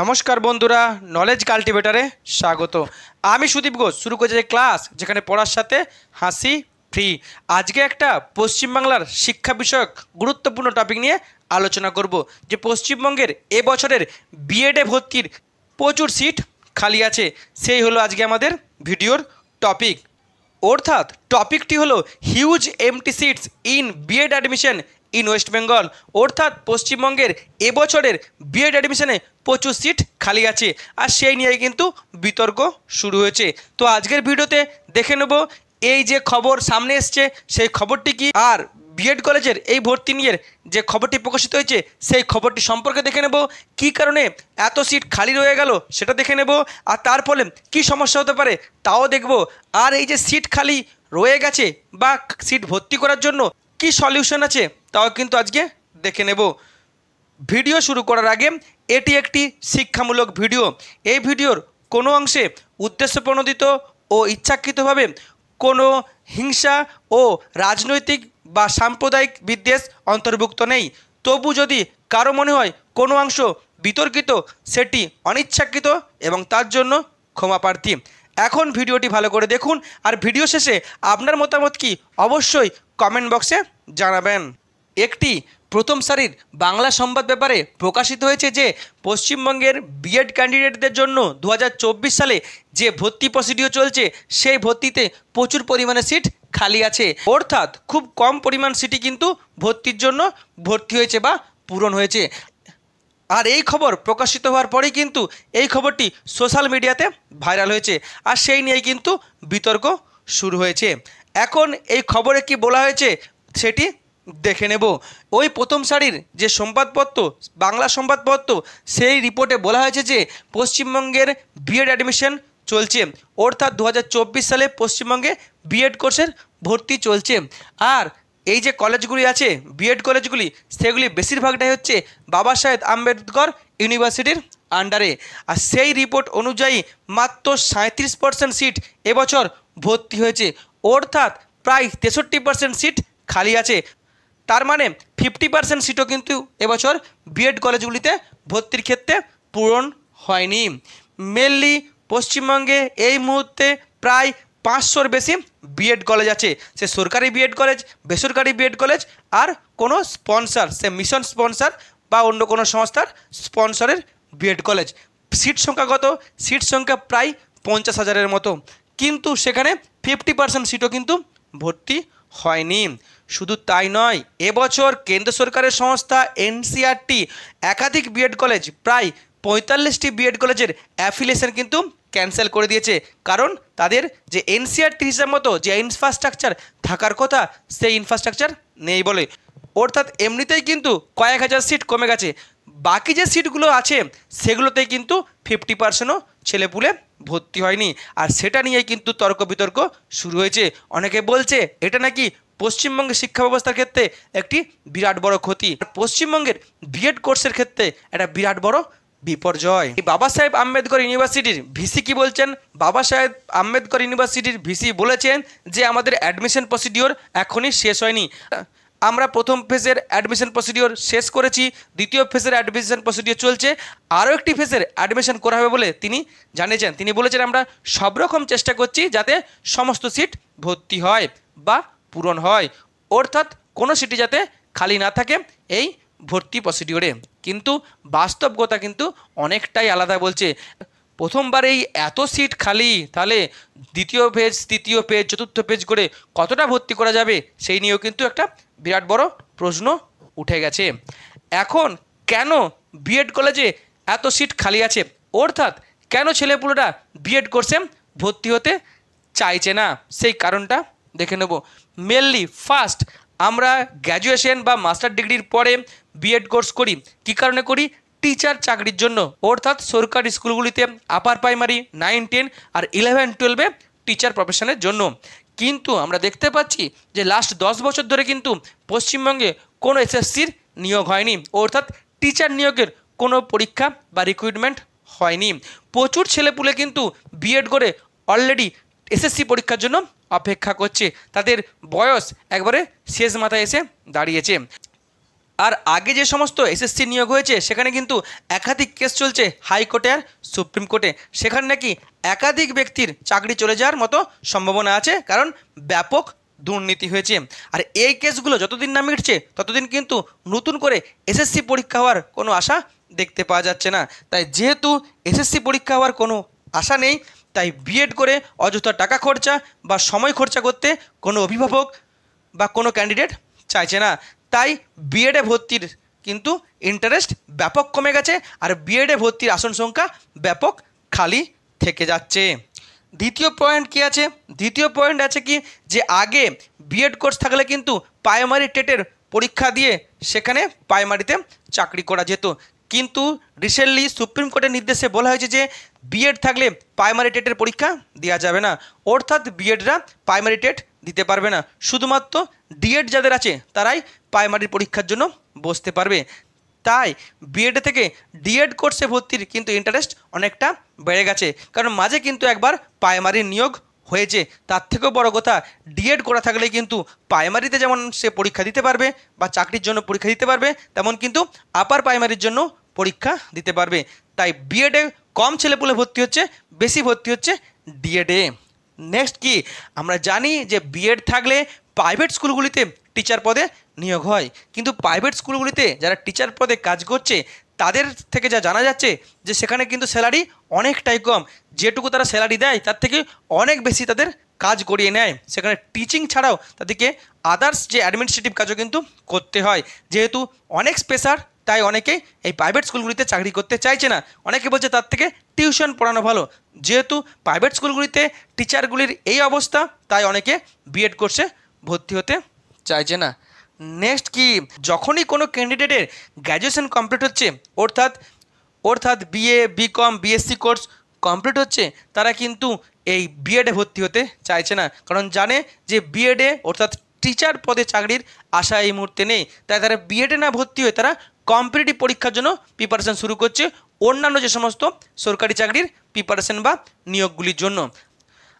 নমস্কার বন্ধুরা, নলেজ কাল্টিভেটারে স্বাগত। আমি সুদীপ ঘোষ শুরু করেছি ক্লাস, যেখানে পড়ার সাথে হাসি ফ্রি। আজকে একটা পশ্চিমবাংলার শিক্ষা বিষয়ক গুরুত্বপূর্ণ টপিক নিয়ে আলোচনা করব, যে পশ্চিমবঙ্গের এবছরের বিএডে ভর্তির প্রচুর সিট খালি আছে। সেই হলো আজকে আমাদের ভিডিওর টপিক। অর্থাৎ টপিকটি হলো huge empty seats in BEd admission in West Bengal. অর্থাৎ পশ্চিমবঙ্গের এবছরের বিএড অ্যাডমিশনে প্রচুর সিট খালি আছে, আর সেই নিয়ে কিন্তু বিতর্ক শুরু হয়েছে। তো আজকের ভিডিওতে দেখে নেব এই যে খবর সামনে এসছে সেই খবরটি কি, আর বিএড কলেজের এই ভর্তি নিয়ে যে খবরটি প্রকাশিত হয়েছে সেই খবরটি সম্পর্কে দেখে নেব। কী কারণে এত সিট খালি রয়ে গেল সেটা দেখে নেব, আর তার ফলে কী সমস্যা হতে পারে তাও দেখব। আর এই যে সিট খালি রয়ে গেছে বা সিট ভর্তি করার জন্য কি সলিউশন আছে তাও কিন্তু আজকে দেখে নেব। ভিডিও শুরু করার আগে এটি একটি শিক্ষামূলক ভিডিও। এই ভিডিওর কোনো অংশে উদ্দেশ্যপ্রণোদিত ও ইচ্ছাকৃতভাবে কোনো হিংসা ও রাজনৈতিক বা সাম্প্রদায়িক বিদ্বেষ অন্তর্ভুক্ত নেই। তবু যদি কারো মনে হয় কোনো অংশ বিতর্কিত, সেটি অনিচ্ছাকৃত এবং তার জন্য ক্ষমাপ্রার্থী। এখন ভিডিওটি ভালো করে দেখুন, আর ভিডিও শেষে আপনার মতামত কি অবশ্যই কমেন্ট বক্সে জানাবেন। একটি প্রথম সারির বাংলা সংবাদ পেপারে প্রকাশিত হয়েছে যে পশ্চিমবঙ্গের বিএড ক্যান্ডিডেটদের জন্য 2024 সালে যে ভর্তি প্রসিডিওর চলছে সেই ভর্তিতে প্রচুর পরিমাণে সিট খালি আছে। অর্থাৎ খুব কম পরিমাণ সিটই কিন্তু ভর্তির জন্য ভর্তি হয়েছে বা পূরণ হয়েছে। আর এই খবর প্রকাশিত হওয়ার পরেই কিন্তু এই খবরটি সোশ্যাল মিডিয়াতে ভাইরাল হয়েছে, আর সেই নিয়েই কিন্তু বিতর্ক শুরু হয়েছে। এখন এই খবরে কি বলা হয়েছে সেটি দেখে নেব। ওই প্রথম সারির যে সংবাদপত্র, বাংলা সংবাদপত্র, সেই রিপোর্টে বলা হয়েছে যে পশ্চিমবঙ্গের বিএড অ্যাডমিশন চলছে। অর্থাৎ 2024 সালে পশ্চিমবঙ্গে বিএড কোর্সের ভর্তি চলছে। আর এই যে কলেজগুলি আছে বিএড কলেজগুলি, সেগুলি বেশিরভাগটাই হচ্ছে বাবা সাহেব আম্বেদকর ইউনিভার্সিটির আন্ডারে। আর সেই রিপোর্ট অনুযায়ী মাত্র 37% সিট এবছর ভর্তি হয়েছে। অর্থাৎ প্রায় 63% সিট খালি আছে। তার মানে 50% সিটও কিন্তু এবছর বিএড কলেজগুলিতে ভর্তির ক্ষেত্রে পূরণ হয়নি। মেনলি পশ্চিমবঙ্গে এই মুহূর্তে প্রায় 500-র বেশি বিএড কলেজ আছে। সে সরকারি বিএড কলেজ, বেসরকারি বিএড কলেজ, আর কোনো স্পন্সর, সে মিশন স্পন্সর বা অন্য কোনো সংস্থার স্পন্সরের বিএড কলেজ। সিট সংখ্যা কত? সিট সংখ্যা প্রায় 50,000-এর মতো, কিন্তু সেখানে 50% সিটও কিন্তু ভর্তি হয়নি। শুধু তাই নয়, এবছর কেন্দ্র সরকারের সংস্থা এনসিইআরটি একাধিক বিএড কলেজ, প্রায় 45টি বিএড কলেজের অ্যাফিলিয়েশন কিন্তু ক্যান্সেল করে দিয়েছে। কারণ তাদের যে এনসিইআরটি হিসাব মতো যে ইনফ্রাস্ট্রাকচার থাকার কথা সেই ইনফ্রাস্ট্রাকচার নেই বলে। অর্থাৎ এমনিতেই কিন্তু কয়েক হাজার সিট কমে গেছে। বাকি যে সিটগুলো আছে সেগুলোতেই কিন্তু 50%ও ছেলেপুলে ভর্তি হয়নি। আর সেটা নিয়েই কিন্তু তর্ক বিতর্ক শুরু হয়েছে। অনেকে বলছে এটা নাকি পশ্চিমবঙ্গের শিক্ষা ব্যবস্থার ক্ষেত্রে একটি বিরাট বড় ক্ষতি, পশ্চিমবঙ্গের বিএড কোর্সের ক্ষেত্রে একটা বিরাট বড় বিপর্যয়। এই বাবা সাহেব আম্বেদকর ইউনিভার্সিটির ভিসি কি বলছেন? বাবা সাহেব আম্বেদকর ইউনিভার্সিটির ভিসি বলেছেন যে আমাদের অ্যাডমিশন প্রসিডিওর এখনই শেষ হয়নি। আমরা প্রথম ফেজের অ্যাডমিশন প্রসিডিওর শেষ করেছি, দ্বিতীয় ফেজের অ্যাডমিশন প্রসিডিওর চলছে, আরও একটি ফেজের অ্যাডমিশন করা হবে বলে তিনি জানিয়েছেন। তিনি বলেছেন আমরা সব রকম চেষ্টা করছি যাতে সমস্ত সিট ভর্তি হয় বা পূরণ হয়, অর্থাৎ কোনো সিটি যাতে খালি না থাকে এই ভর্তি প্রসিডিওরে। কিন্তু বাস্তবতা কিন্তু অনেকটাই আলাদা বলছে। প্রথমবার এই এত সিট খালি, তাহলে দ্বিতীয় পেজ, তৃতীয় পেজ, চতুর্থ পেজ করে কতটা ভর্তি করা যাবে সেই নিয়েও কিন্তু একটা বিরাট বড় প্রশ্ন উঠে গেছে। এখন কেন বিএড কলেজে এত সিট খালি আছে, অর্থাৎ কেন ছেলেপুলেরা বিএড কোর্সে ভর্তি হতে চাইছে না, সেই কারণটা দেখে নেব। মেনলি ফার্স্ট, আমরা গ্র্যাজুয়েশন বা মাস্টার ডিগ্রির পরে বিএড কোর্স করি কী কারণে করি? টিচার চাকরির জন্য। অর্থাৎ সরকারি স্কুলগুলিতে আপার প্রাইমারি 9, 10 আর 11, 12-এ টিচার প্রফেশনের জন্য। কিন্তু আমরা দেখতে পাচ্ছি যে লাস্ট 10 বছর ধরে কিন্তু পশ্চিমবঙ্গে কোনো এসএসসির নিয়োগ হয়নি, অর্থাৎ টিচার নিয়োগের কোনো পরীক্ষা বা রিক্রুটমেন্ট হয়নি। প্রচুর ছেলেপুলে কিন্তু বিএড করে অলরেডি এসএসসি পরীক্ষার জন্য অপেক্ষা করছে, তাদের বয়স একবারে শেষ মাথায় এসে দাঁড়িয়েছে। আর আগে যে সমস্ত এসএসসি নিয়োগ হয়েছে সেখানে কিন্তু একাধিক কেস চলছে হাইকোর্টে আর সুপ্রিম কোর্টে, সেখানে নাকি একাধিক ব্যক্তির চাকরি চলে যাওয়ার মতো সম্ভাবনা আছে, কারণ ব্যাপক দুর্নীতি হয়েছে। আর এই কেসগুলো যতদিন না মিটছে ততদিন কিন্তু নতুন করে এসএসসি পরীক্ষা হওয়ার কোনো আশা দেখতে পাওয়া যাচ্ছে না। তাই যেহেতু এসএসসি পরীক্ষা হওয়ার কোনো আশা নেই, তাই বিএড করে অযথা টাকা খরচা বা সময় খরচা করতে কোনো অভিভাবক বা কোনো ক্যান্ডিডেট চাইছে না। তাই বিএডে ভর্তির কিন্তু ইন্টারেস্ট ব্যাপক কমে গেছে, আর বিএডে ভর্তির আসন সংখ্যা ব্যাপক খালি থেকে যাচ্ছে। দ্বিতীয় পয়েন্ট কি আছে? দ্বিতীয় পয়েন্ট আছে কি, যে আগে বিএড কোর্স থাকলে কিন্তু প্রাইমারি টেটের পরীক্ষা দিয়ে সেখানে প্রাইমারিতে চাকরি করা যেত, কিন্তু রিসেন্টলি সুপ্রিম কোর্টের নির্দেশে বলা হয়েছে যে বিএড থাকলে প্রাইমারি টেটের পরীক্ষা দেওয়া যাবে না, অর্থাৎ বিএডরা প্রাইমারি টেট দিতে পারবে না, শুধুমাত্র ডিএড যাদের আছে তারাই প্রাইমারি পরীক্ষার জন্য বসতে পারবে। তাই বিএড থেকে ডিএড কোর্সে ভর্তির কিন্তু ইন্টারেস্ট অনেকটা বেড়ে গেছে, কারণ মাঝে কিন্তু একবার প্রাইমারি নিয়োগ হয়েছে। তার থেকেও বড় কথা, ডিএড করা থাকলে কিন্তু প্রাইমারিতে যেমন সে পরীক্ষা দিতে পারবে বা চাকরির জন্য পরীক্ষা দিতে পারবে, তেমন কিন্তু আপার প্রাইমারির জন্য পরীক্ষা দিতে পারবে। তাই বিএডে কম ছেলেপুলে ভর্তি হচ্ছে, বেশি ভর্তি হচ্ছে ডিএডে। নেক্সট কি, আমরা জানি যে বিএড থাকলে প্রাইভেট স্কুলগুলিতে টিচার পদে নিয়োগ হয়, কিন্তু প্রাইভেট স্কুলগুলিতে যারা টিচার পদে কাজ করছে তাদের থেকে যা জানা যাচ্ছে যে সেখানে কিন্তু স্যালারি অনেকটাই কম, যেটুকু তারা স্যালারি দেয় তার থেকে অনেক বেশি তাদের কাজ করিয়ে নেয়। সেখানে টিচিং ছাড়াও তাদেরকে আদার্স যে অ্যাডমিনিস্ট্রেটিভ কাজও কিন্তু করতে হয়, যেহেতু অনেক প্রেশার, তাই অনেকেই এই প্রাইভেট স্কুলগুলিতে চাকরি করতে চাইছে না। অনেকে বলছে তার থেকে টিউশন পড়ানো ভালো। যেহেতু প্রাইভেট স্কুলগুলিতে টিচারগুলির এই অবস্থা, তাই অনেকে বিএড কোর্সে ভর্তি হতে চাইছে না। নেক্সট কি, যখনই কোনো ক্যান্ডিডেটের গ্র্যাজুয়েশন কমপ্লিট হচ্ছে, অর্থাৎ BA BCom BSc course complete হচ্ছে, তারা কিন্তু এই বিএডে ভর্তি হতে চাইছে না, কারণ জানে যে বিএডে অর্থাৎ টিচার পদে চাকরির আশা এই মুহূর্তে নেই। তাই তারা বিএডে না ভর্তি হয়ে তারা কম্পিটিটিভ পরীক্ষার জন্য প্রিপারেশান শুরু করছে, অন্যান্য যে সমস্ত সরকারি চাকরির প্রিপারেশান বা নিয়োগগুলির জন্য।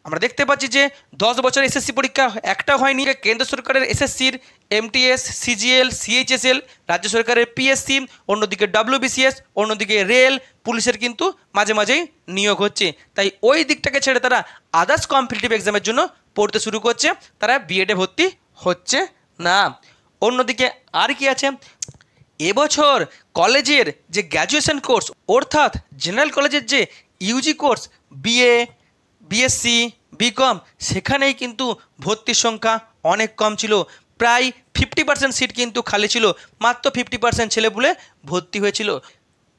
আমরা দেখতে পাচ্ছি যে 10 বছর এসএসসি পরীক্ষা একটা হয়নি। কেন্দ্র সরকারের এসএসসির এমটিএস, সিজিএল, সিএইচএসএল, রাজ্য সরকারের পিএসসি, অন্যদিকে ডব্লিউবিসিএস, অন্যদিকে রেল, পুলিশের কিন্তু মাঝে মাঝেই নিয়োগ হচ্ছে। তাই ওই দিকটাকে ছেড়ে তারা আদার্স কম্পিটিটিভ এক্সামের জন্য পড়তে শুরু করছে, তারা বিএডে ভর্তি হচ্ছে না। অন্যদিকে আর কি আছে, এবছর কলেজের যে গ্র্যাজুয়েশন কোর্স অর্থাৎ জেনারেল কলেজের যে UG course BA BSc BCom, সেখানেই কিন্তু ভর্তির সংখ্যা অনেক কম ছিল, প্রায় 50% সিট কিন্তু খালি ছিল, মাত্র 50% ছেলেপুলে ভর্তি হয়েছিল।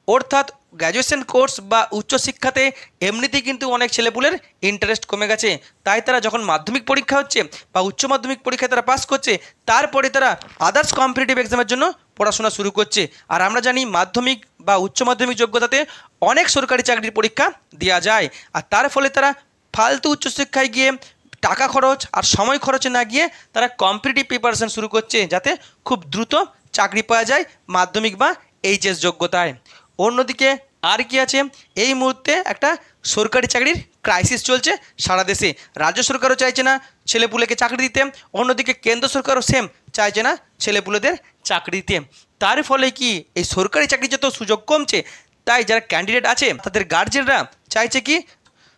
অর্থাৎ গ্র্যাজুয়েশন কোর্স বা উচ্চশিক্ষাতে এমনিতেই কিন্তু অনেক ছেলেপুলের ইন্টারেস্ট কমে গেছে। তাই তারা যখন মাধ্যমিক পরীক্ষা হচ্ছে বা উচ্চ মাধ্যমিক পরীক্ষায় তারা পাস করছে, তারপরে তারা আদার্স কম্পিটিটিভ এক্সামের জন্য পড়াশোনা শুরু করছে। আর আমরা জানি মাধ্যমিক বা উচ্চ মাধ্যমিক যোগ্যতাতে অনেক সরকারি চাকরির পরীক্ষা দেওয়া যায়, আর তার ফলে তারা ফালতু উচ্চশিক্ষায় গিয়ে টাকা খরচ আর সময় খরচে না গিয়ে তারা কম্পিটিটিভ প্রিপারেশন শুরু করছে, যাতে খুব দ্রুত চাকরি পাওয়া যায় মাধ্যমিক বা এইচএস যোগ্যতায়। অন্যদিকে আর কি আছে, এই মুহূর্তে একটা সরকারি চাকরির ক্রাইসিস চলছে সারা দেশে। রাজ্য সরকারও চাইছে না ছেলেপুলেকে চাকরি দিতে, অন্যদিকে কেন্দ্র সরকারও সেম চাইছে না ছেলেপুলেদের চাকরি দিতে। তার ফলে কি, এই সরকারি চাকরি যত সুযোগ কমছে, তাই যারা ক্যান্ডিডেট আছে তাদের গার্জেনরা চাইছে কি,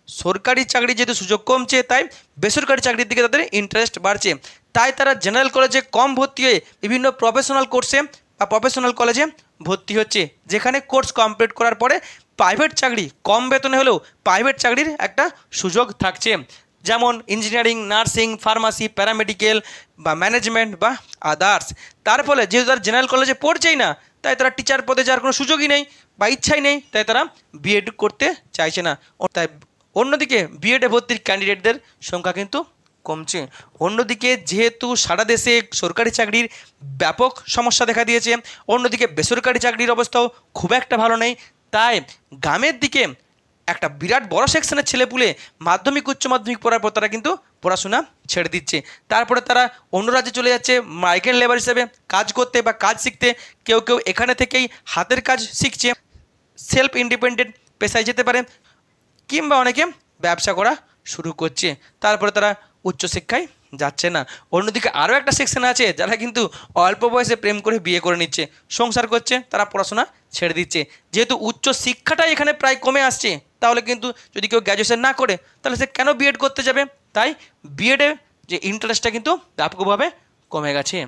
সরকারি চাকরি যেহেতু সুযোগ কমছে, তাই বেসরকারি চাকরির দিকে তাদের ইন্টারেস্ট বাড়ছে। তাই তারা জেনারেল কলেজে কম ভর্তি হয়ে বিভিন্ন প্রফেশনাল কোর্সে বা প্রফেশনাল কলেজে ভর্তি হচ্ছে, যেখানে কোর্স কমপ্লিট করার পরে প্রাইভেট চাকরি কম বেতনে হলেও প্রাইভেট চাকরির একটা সুযোগ থাকছে, যেমন ইঞ্জিনিয়ারিং, নার্সিং, ফার্মাসি, প্যারামেডিক্যাল বা ম্যানেজমেন্ট বা আদার্স। তার ফলে যেহেতু তারা জেনারেল কলেজে পড়ছেই না, তাই তারা টিচার পদে যাওয়ার কোনো সুযোগই নেই বা ইচ্ছাই নেই, তাই তারা বিএড করতে চাইছে না। তাই অন্যদিকে বিএডে ভর্তির ক্যান্ডিডেটদের সংখ্যা কিন্তু কমছে। অন্যদিকে যেহেতু সারা দেশে সরকারি চাকরির ব্যাপক সমস্যা দেখা দিয়েছে, অন্যদিকে বেসরকারি চাকরির অবস্থাও খুব একটা ভালো নেই, তাই গ্রামের দিকে একটা বিরাট বড় সেকশনের ছেলেপুলে মাধ্যমিক উচ্চ মাধ্যমিক পড়ার পর তারা কিন্তু পড়াশোনা ছেড়ে দিচ্ছে। তারপরে তারা অন্য রাজ্যে চলে যাচ্ছে মাইগ্রেন্ট লেবার হিসেবে কাজ করতে বা কাজ শিখতে। কেউ কেউ এখানে থেকেই হাতের কাজ শিখছে, সেলফ ইন্ডিপেন্ডেন্ট পেশায় যেতে পারে, কিংবা অনেকে ব্যবসা করা শুরু করছে। তারপরে তারা উচ্চশিক্ষায় যাচ্ছে না। অন্যদিকে আরও একটা সেকশন আছে যারা কিন্তু অল্প বয়সে প্রেম করে বিয়ে করে নিচ্ছে, সংসার করছে, তারা পড়াশোনা ছেড়ে দিচ্ছে। যেহেতু উচ্চ শিক্ষাটাই এখানে প্রায় কমে আসছে, তাহলে কিন্তু যদি কেউ গ্র্যাজুয়েশন না করে তাহলে সে কেন বিএড করতে যাবে? তাই বিএডে যে ইন্টারেস্টটা কিন্তু ব্যাপকভাবে কমে গেছে।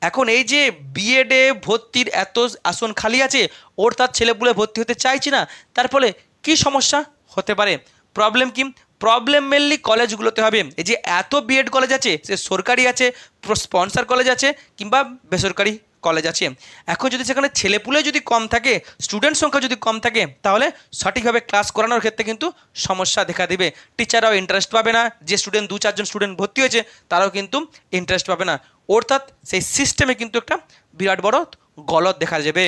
এখন এই যে বিএডে ভর্তির এত আসন খালি আছে, অর্থাৎ ছেলেপুলে ভর্তি হতে চাইছে না, তার ফলে কী সমস্যা হতে পারে? প্রবলেম কি? প্রবলেম মেনলি কলেজগুলোতে হবে। এই যে এত বিএড কলেজ আছে, সে সরকারি আছে, স্পন্সর কলেজ আছে, কিংবা বেসরকারি কলেজ আছে। এখন যদি সেখানে ছেলেপুলে যদি কম থাকে, স্টুডেন্ট সংখ্যা যদি কম থাকে, তাহলে সঠিকভাবে ক্লাস করানোর ক্ষেত্রে কিন্তু সমস্যা দেখা দেবে। টিচাররাও ইন্টারেস্ট পাবে না, যে স্টুডেন্ট 2-4 জন স্টুডেন্ট ভর্তি হয়েছে তারাও কিন্তু ইন্টারেস্ট পাবে না, অর্থাৎ সেই সিস্টেমে কিন্তু একটা বিরাট বড় গলদ দেখা যাবে।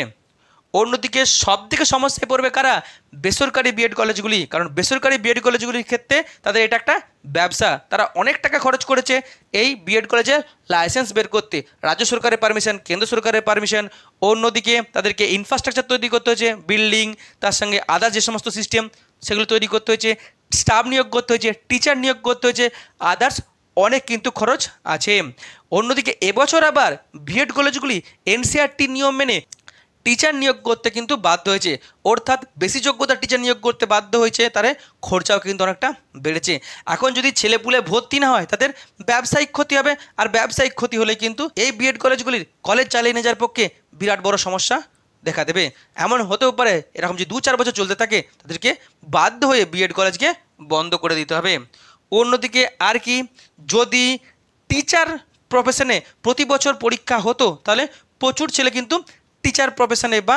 অন্যদিকে সব থেকে সমস্যায় পড়বে কারা? বেসরকারি বিএড কলেজগুলি। কারণ বেসরকারি বিএড কলেজগুলির ক্ষেত্রে তাদের এটা একটা ব্যবসা, তারা অনেক টাকা খরচ করেছে এই বিএড কলেজের লাইসেন্স বের করতে, রাজ্য সরকারের পারমিশন, কেন্দ্র সরকারের পারমিশন। অন্যদিকে তাদেরকে ইনফ্রাস্ট্রাকচার তৈরি করতে হয়েছে, বিল্ডিং, তার সঙ্গে আদার্স যে সমস্ত সিস্টেম সেগুলো তৈরি করতে হয়েছে, স্টাফ নিয়োগ করতে হয়েছে, টিচার নিয়োগ করতে হয়েছে, আদার্স অনেক কিন্তু খরচ আছে। অন্যদিকে এবছর আবার বিএড কলেজগুলি এনসিইআরটি নিয়ম মেনে টিচার নিয়োগ করতে কিন্তু বাধ্য হয়েছে, অর্থাৎ বেশি যোগ্যতার টিচার নিয়োগ করতে বাধ্য হয়েছে, তাদের খরচাও কিন্তু অনেকটা বেড়েছে। এখন যদি ছেলেপুলে ভর্তি না হয় তাদের ব্যবসায়িক ক্ষতি হবে, আর ব্যবসায়িক ক্ষতি হলে কিন্তু এই বিএড কলেজগুলির কলেজ চালিয়ে নিয়ে যাওয়ার পক্ষে বিরাট বড় সমস্যা দেখা দেবে। এমন হতেও পারে এরকম যে 2-4 বছর চলতে থাকে তাদেরকে বাধ্য হয়ে বিএড কলেজকে বন্ধ করে দিতে হবে। অন্যদিকে আর কি, যদি টিচার প্রফেশনে প্রতি বছর পরীক্ষা হতো তাহলে প্রচুর ছেলে কিন্তু টিচার প্রফেশনে বা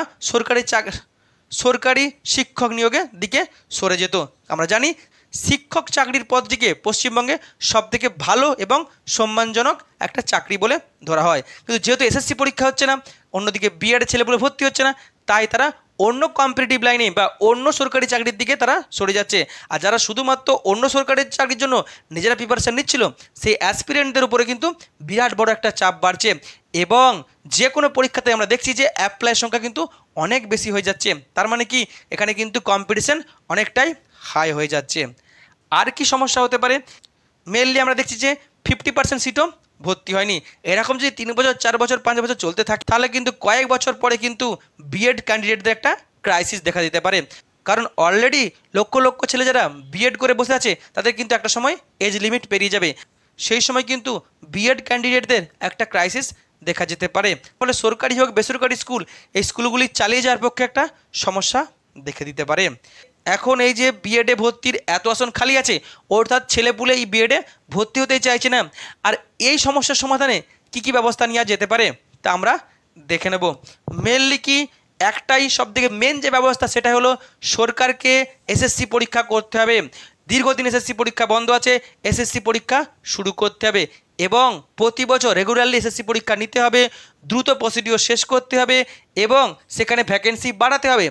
সরকারি শিক্ষক নিয়োগের দিকে সরে যেত। আমরা জানি শিক্ষক চাকরির পদটিকে পশ্চিমবঙ্গে সবথেকে ভালো এবং সম্মানজনক একটা চাকরি বলে ধরা হয়, কিন্তু যেহেতু এসএসসি পরীক্ষা হচ্ছে না, অন্যদিকে বিএড ছেলেপুলে ভর্তি হচ্ছে না, তাই তারা অন্য কম্পিটিটিভ লাইনে বা অন্য সরকারি চাকরির দিকে তারা সরে যাচ্ছে। আর যারা শুধুমাত্র অন্য সরকারি চাকরির জন্য নিজেরা প্রিপারেশন নিচ্ছিল, সেই অ্যাসপিরেন্টদের উপরে কিন্তু বিরাট বড় একটা চাপ বাড়ছে, এবং যে কোনো পরীক্ষাতে আমরা দেখছি যে অ্যাপ্লাইয়ের সংখ্যা কিন্তু অনেক বেশি হয়ে যাচ্ছে। তার মানে কি, এখানে কিন্তু কম্পিটিশন অনেকটাই হাই হয়ে যাচ্ছে। আর কি সমস্যা হতে পারে? মেনলি আমরা দেখছি যে 50% সিটও ভর্তি হয়নি। এরকম যদি 3 বছর, 4 বছর, 5 বছর চলতে থাকে, তাহলে কিন্তু কয়েক বছর পরে কিন্তু বিএড ক্যান্ডিডেটদের একটা ক্রাইসিস দেখা দিতে পারে। কারণ অলরেডি লক্ষ লক্ষ ছেলে যারা বিএড করে বসে আছে, তাদের কিন্তু একটা সময় এজ লিমিট পেরিয়ে যাবে, সেই সময় কিন্তু বিএড ক্যান্ডিডেটদের একটা ক্রাইসিস দেখা যেতে পারে। ফলে সরকারি হোক বেসরকারি স্কুল, এই স্কুলগুলি চালিয়ে যাওয়ার পক্ষে একটা সমস্যা দেখে দিতে পারে। এখন এই যে বিএডে ভর্তির এত আসন খালি আছে, অর্থাৎ ছেলেপুলে এই বিএডে ভর্তি হতে চাইছে না, আর এই সমস্যার সমাধানে কি কি ব্যবস্থা নেওয়া যেতে পারে তা আমরা দেখে নেব। মেনলি কি, একটাই সবথেকে মেন যে ব্যবস্থা, সেটা হলো সরকারকে এসএসসি পরীক্ষা করতে হবে। দীর্ঘদিন এসএসসি পরীক্ষা বন্ধ আছে, এসএসসি পরীক্ষা শুরু করতে হবে, এবং প্রতি বছর রেগুলারলি এসএসসি পরীক্ষা নিতে হবে, দ্রুত প্রসিডিওর শেষ করতে হবে, এবং সেখানে ভ্যাকেন্সি বাড়াতে হবে।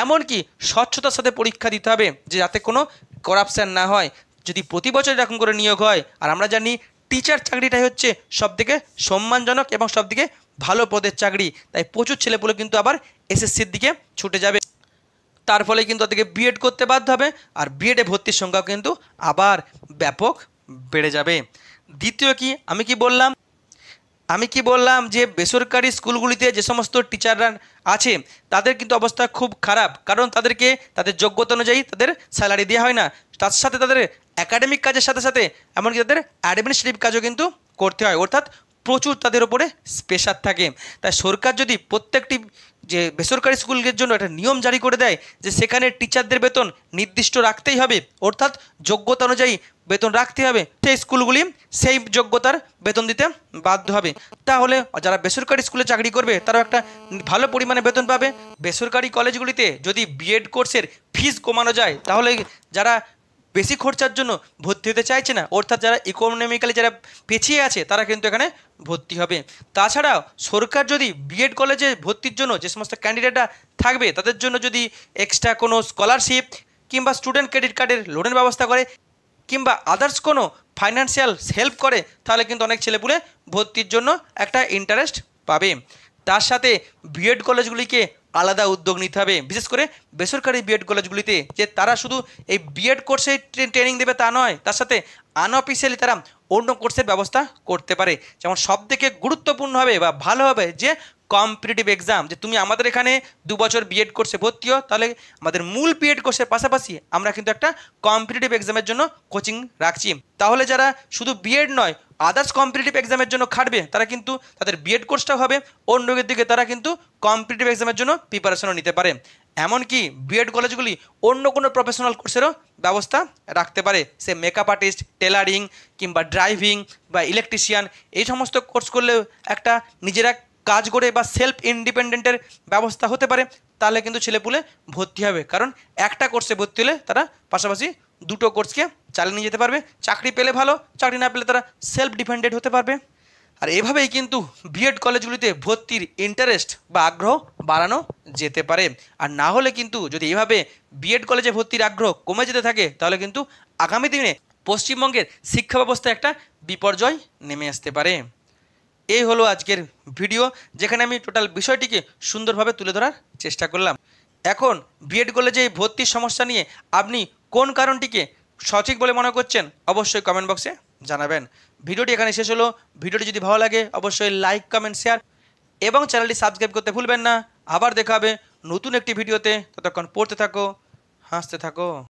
এমনকি স্বচ্ছতার সাথে পরীক্ষা দিতে হবে, যে যাতে কোনো করাপশান না হয়। যদি প্রতি বছর এরকম করে নিয়োগ হয়, আর আমরা জানি টিচার চাকরিটাই হচ্ছে সবথেকে সম্মানজনক এবং সবথেকে ভালো পদের চাকরি, তাই প্রচুর ছেলেপুলে কিন্তু আবার এসএসসির দিকে ছুটে যাবে। তার ফলে কিন্তু তাদেরকে বিএড করতে বাধ্য হবে, আর বিএডে ভর্তির সংখ্যাও কিন্তু আবার ব্যাপক বেড়ে যাবে। দ্বিতীয় কি, আমি কি বললাম যে বেসরকারি স্কুলগুলিতে যে সমস্ত টিচাররা আছে তাদের কিন্তু অবস্থা খুব খারাপ, কারণ তাদেরকে তাদের যোগ্যতা অনুযায়ী তাদের স্যালারি দেওয়া হয় না, তার সাথে তাদের একাডেমিক কাজের সাথে সাথে এমনকি তাদের অ্যাডমিনিস্ট্রেটিভ কাজও কিন্তু করতে হয়, অর্থাৎ প্রচুর তাদের উপরে প্রেশার থাকে। তাই সরকার যদি প্রত্যেকটি যে বেসরকারি স্কুলের জন্য একটা নিয়ম জারি করে দেয় যে সেখানে টিচারদের বেতন নির্দিষ্ট রাখতেই হবে, অর্থাৎ যোগ্যতা অনুযায়ী বেতন রাখতে হবে, সেই স্কুলগুলি সেই যোগ্যতার বেতন দিতে বাধ্য হবে, তাহলে যারা বেসরকারি স্কুলে চাকরি করবে তারাও একটা ভালো পরিমাণে বেতন পাবে। বেসরকারি কলেজগুলিতে যদি বিএড কোর্সের ফিস কমানো যায়, তাহলে যারা বেশি খরচার জন্য ভর্তি হতে চাইছে না, অর্থাৎ যারা ইকোনমিক্যালি যারা পিছিয়ে আছে, তারা কিন্তু এখানে ভর্তি হবে। তাছাড়াও সরকার যদি বিএড কলেজে ভর্তির জন্য যে সমস্ত ক্যান্ডিডেটরা থাকবে তাদের জন্য যদি এক্সট্রা কোনো স্কলারশিপ কিংবা স্টুডেন্ট ক্রেডিট কার্ডের লোনের ব্যবস্থা করে, কিংবা আদার্স কোনো ফাইন্যান্সিয়াল হেল্প করে, তাহলে কিন্তু অনেক ছেলেপুলে ভর্তির জন্য একটা ইন্টারেস্ট পাবে। তার সাথে বিএড কলেজগুলিকে আলাদা উদ্যোগ নিতে হবে, বিশেষ করে বেসরকারি বিএড কলেজগুলিতে, যে তারা শুধু এই বিএড কোর্সে ট্রেনিং দেবে তা নয়, তার সাথে আনঅফিসিয়ালি তারা অন্য কোর্সের ব্যবস্থা করতে পারে। যেমন সবথেকে গুরুত্বপূর্ণ হবে বা ভালো হবে যে কম্পিটিটিভ এক্সাম, যে তুমি আমাদের এখানে 2 বছর বিএড কোর্সে ভর্তি হও, তাহলে আমাদের মূল বিএড কোর্সের পাশাপাশি আমরা কিন্তু একটা কম্পিটিটিভ এক্সামের জন্য কোচিং রাখছি। তাহলে যারা শুধু বিএড নয় আদার্স কম্পিটিটিভ এক্সামের জন্য খাটবে, তারা কিন্তু তাদের বিএড কোর্সটাও হবে, অন্য দিকে তারা কিন্তু কম্পিটিটিভ এক্সামের জন্য প্রিপারেশনও নিতে পারে। এমনকি বিএড কলেজগুলি অন্য কোনো প্রফেশনাল কোর্সেরও ব্যবস্থা রাখতে পারে, সে মেকআপ আর্টিস্ট, টেলারিং কিংবা ড্রাইভিং বা ইলেকট্রিশিয়ান, এই সমস্ত কোর্স করলেও একটা নিজেরা কাজ করে বা সেলফ ইন্ডিপেন্ডেন্টের ব্যবস্থা হতে পারে। তাহলে কিন্তু ছেলেপুলে ভর্তি হবে, কারণ একটা কোর্সে ভর্তি হলে তারা পাশাপাশি দুটো কোর্সকে চালিয়ে নিয়ে যেতে পারবে। চাকরি পেলে ভালো, চাকরি না পেলে তারা সেলফ ডিপেন্ডেন্ট হতে পারবে। আর এভাবেই কিন্তু বিএড কলেজগুলিতে ভর্তির ইন্টারেস্ট বা আগ্রহ বাড়ানো যেতে পারে। আর না হলে কিন্তু যদি এভাবে বিএড কলেজে ভর্তির আগ্রহ কমে যেতে থাকে, তাহলে কিন্তু আগামী দিনে পশ্চিমবঙ্গের শিক্ষা ব্যবস্থায় একটা বিপর্যয় নেমে আসতে পারে। এই হলো আজকের ভিডিও, যেখানে আমি টোটাল বিষয়টিকে সুন্দরভাবে তুলে ধরার চেষ্টা করলাম। এখন বিএড কলেজে ভর্তির সমস্যা নিয়ে আপনি কোন কারণটিকে সঠিক বলে মনে করছেন অবশ্যই কমেন্ট বক্সে জানাবেন। ভিডিওটি এখানে শেষ হলো। ভিডিওটি যদি ভালো লাগে অবশ্যই লাইক, কমেন্ট, শেয়ার এবং চ্যানেলটি সাবস্ক্রাইব করতে ভুলবেন না। আবার দেখা হবে নতুন একটি ভিডিওতে। ততক্ষণ পড়তে থাকো, হাসতে থাকো।